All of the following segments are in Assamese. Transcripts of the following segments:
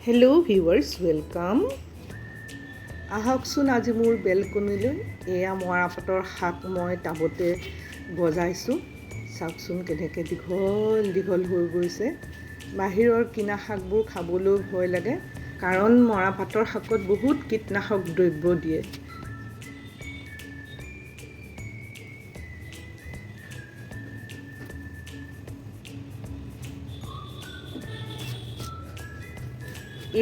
Hello' viewers, welcome. আহকচোন আজি মোৰ বেলকনিলৈ। এয়া মৰাপাতৰ শাক মই টাবতে গজাইছোঁ। চাওকচোন কেনেকৈ দীঘল দীঘল হৈ গৈছে। বাহিৰৰ কিনা শাকবোৰ খাবলৈ ভয় লাগে, কাৰণ মৰাপাতৰ শাকত বহুত কীটনাশক দ্ৰব্য দিয়ে।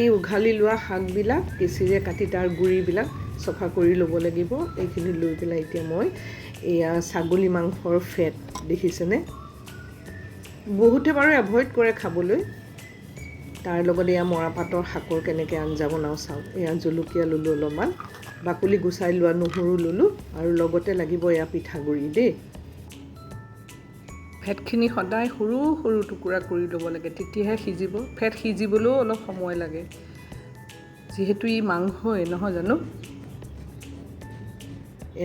এই উঘালি লোৱা শাকবিলাক কেঁচিৰে কাটি তাৰ গুড়িবিলাক চফা কৰি ল'ব লাগিব। এইখিনি লৈ পেলাই এতিয়া মই এয়া ছাগলী মাংসৰ ফেট দেখিছেনে, বহুতে বাৰু এভইড কৰে খাবলৈ। তাৰ লগত এয়া মৰাপাতৰ শাকৰ কেনেকৈ আঞ্জা বনাওঁ চাওক। এয়া জলকীয়া ল'লোঁ অলপমান, বাকলি গুচাই লোৱা নহৰু ল'লোঁ, আৰু লগতে লাগিব এয়া পিঠাগুড়ি দেই। ফেটখিনি সদায় সৰু সৰু টুকুৰা কৰি ল'ব লাগে, তেতিয়াহে সিজিব। ফেট সিজিবলৈও অলপ সময় লাগে, যিহেতু ই মাংসই নহয় জানো।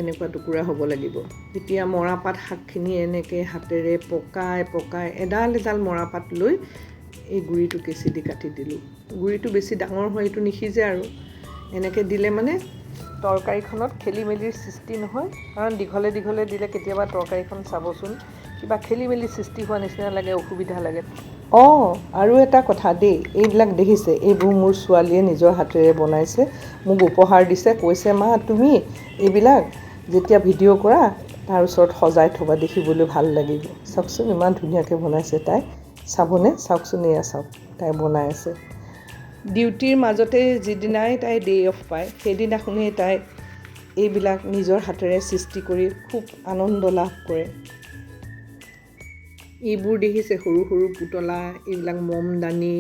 এনেকুৱা টুকুৰা হ'ব লাগিব। এতিয়া মৰাপাত শাকখিনি এনেকৈ হাতেৰে পকাই পকাই এডাল এডাল মৰাপাত লৈ এই গুড়িটো কেঁচি দি কাটি দিলোঁ। গুড়িটো বেছি ডাঙৰ হয়, এইটো নিসিজে। আৰু এনেকৈ দিলে মানে তৰকাৰীখনত খেলি মেলিৰ সৃষ্টি নহয়, কাৰণ দীঘলে দীঘলে দিলে কেতিয়াবা তৰকাৰীখন চাবচোন কিবা খেলি মেলি সৃষ্টি হোৱা নিচিনা লাগে, অসুবিধা লাগে। আৰু এটা কথা দেই, এইবিলাক দেখিছে, এইবোৰ মোৰ ছোৱালীয়ে নিজৰ হাতেৰে বনাইছে, মোক উপহাৰ দিছে। কৈছে, মা তুমি এইবিলাক যেতিয়া ভিডিঅ' কৰা তাৰ ওচৰত সজাই থ'বা, দেখিবলৈ ভাল লাগিব। চাওকচোন ইমান ধুনীয়াকৈ বনাইছে তাই। চাবনে? চাওকচোন, এয়া চাওক, তাই বনাই আছে। ডিউটিৰ মাজতে যিদিনাই তাই ডে অফ পায়, সেইদিনাখনেই তাই এইবিলাক নিজৰ হাতেৰে সৃষ্টি কৰি খুব আনন্দ লাভ কৰে। এইবোৰ দেখিছে, সৰু সৰু পুতলা, এইবিলাক মমদানি,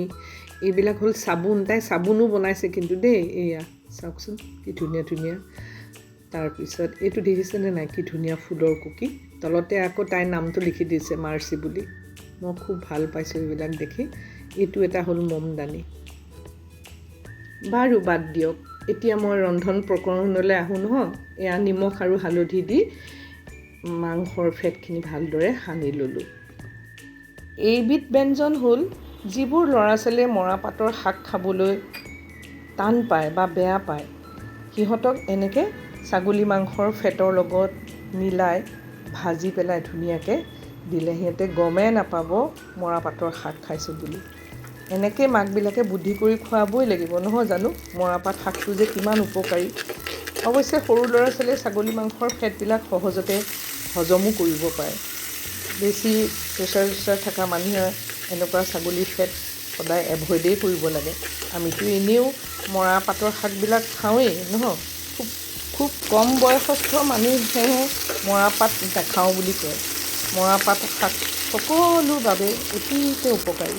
এইবিলাক হ'ল চাবোন। তাই চাবোনো বনাইছে কিন্তু দেই। এয়া চাওকচোন কি ধুনীয়া ধুনীয়া। তাৰপিছত এইটো দেখিছেনে নাই, কি ধুনীয়া ফুলৰ কুকি। তলতে আকৌ তাইৰ নামটো লিখি দিছে, মাৰ্চি বুলি। মই খুব ভাল পাইছোঁ এইবিলাক দেখি। এইটো এটা হ'ল মমদানি। বাৰু বাদ দিয়ক, এতিয়া মই ৰন্ধন প্ৰকৰণলৈ আহোঁ নহয়। এয়া নিমখ আৰু হালধি দি মাংসৰ ফেটখিনি ভালদৰে সানি ল'লোঁ। এইবিধ ব্যঞ্জন হ'ল যিবোৰ ল'ৰা ছোৱালীয়ে মৰাপাতৰ শাক খাবলৈ টান পায় বা বেয়া পায়, সিহঁতক এনেকৈ ছাগলী মাংসৰ ফেটৰ লগত মিলাই ভাজি পেলাই ধুনীয়াকৈ দিলে সিহঁতে গমেই নাপাব মৰাপাতৰ শাক খাইছোঁ বুলি। এনেকৈ মাকবিলাকে বুদ্ধি কৰি খুৱাবই লাগিব নহয় জানো, মৰাপাত শাকটো যে কিমান উপকাৰী। অৱশ্যে সৰু ল'ৰা ছোৱালীয়ে ছাগলী মাংসৰ ফেটবিলাক সহজতে হজমো কৰিব পাৰে। বেছি প্ৰেছাৰ থকা মানুহে এনেকুৱা ছাগলীৰ ফেট সদায় এভইডেই কৰিব লাগে। আমিতো এনেও মৰাপাতৰ শাকবিলাক খাওঁৱেই নহয়। খুব কম বয়সস্থ মানুহেহে মৰাপাত নাখাওঁ বুলি কয়। মৰাপাত শাক সকলোৰ বাবে অতিকৈ উপকাৰী।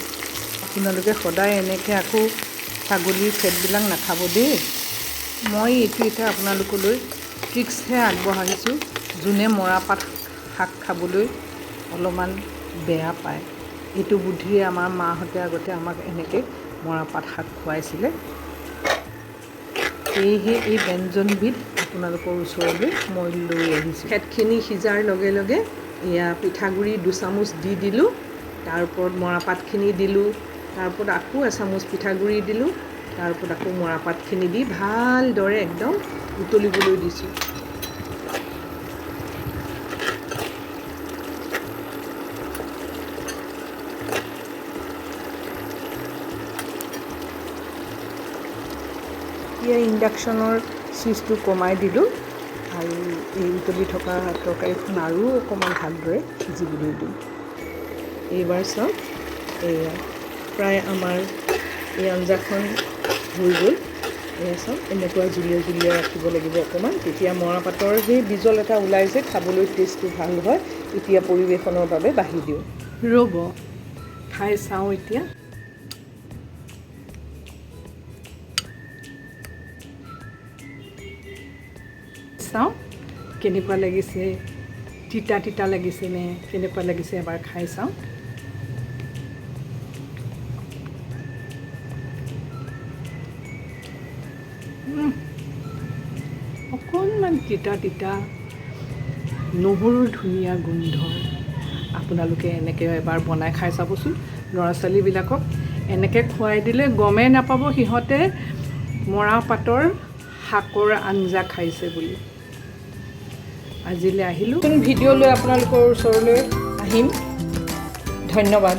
আপোনালোকে সদায় এনেকৈ আকৌ ছাগলীৰ ফেটবিলাক নাখাব দেই। মই এইটো এতিয়া আপোনালোকলৈ ট্ৰিক্সহে আগবঢ়াইছোঁ, যোনে মৰাপাত শাক খাবলৈ অলপমান বেয়া পায়। এইটো বুদ্ধিৰে আমাৰ মাহঁতে আগতে আমাক এনেকৈ মৰাপাত শাক খুৱাইছিলে। সেয়েহে এই ব্যঞ্জনবিধ আপোনালোকৰ ওচৰলৈ মই লৈ আহিছোঁ। ফেটখিনি সিজাৰ লগে লগে এয়া পিঠাগুড়ি 2 চামুচ দি দিলোঁ, তাৰ ওপৰত মৰাপাতখিনি দিলোঁ, তাৰ ওপৰত আকৌ এচামুচ পিঠাগুড়ি দিলোঁ, তাৰ ওপৰত আকৌ মৰাপাতখিনি দি ভালদৰে একদম উতলিবলৈ দিছোঁ। এতিয়া ইণ্ডাকশ্যনৰ চুইচটো কমাই দিলোঁ, আৰু এই উতলি থকা তৰকাৰীখন আৰু অকণমান ভালদৰে সিজিবলৈ দিওঁ। এইবাৰ চাওক, এয়া প্ৰায় আমাৰ এই আঞ্জাখন হৈ গ'ল। এয়া চাওক, এনেকুৱা জুলীয়া জুলীয়া ৰাখিব লাগিব অকণমান, তেতিয়া মৰাপাতৰ সেই বিজল এটা ওলাই যে খাবলৈ টেষ্টটো ভাল হয়। এতিয়া পৰিৱেশনৰ বাবে বাঢ়ি দিওঁ। ৰ'ব, খাই চাওঁ এতিয়া। চাওঁ কেনেকুৱা লাগিছে, তিতা তিতা লাগিছেনে কেনেকুৱা লাগিছে, এবাৰ খাই চাওঁ। অকণমান তিতা তিতা, নহৰুৰ ধুনীয়া গোন্ধ। আপোনালোকে এনেকৈ এবাৰ বনাই খাই চাবচোন। ল'ৰা ছোৱালীবিলাকক এনেকৈ খুৱাই দিলে গমেই নাপাব সিহঁতে মৰা পাতৰ শাকৰ আঞ্জা খাইছে বুলি। আজিলৈ আহিলোঁ। ভিডিঅ' লৈ আপোনালোকৰ ওচৰলৈ আহিম। ধন্যবাদ।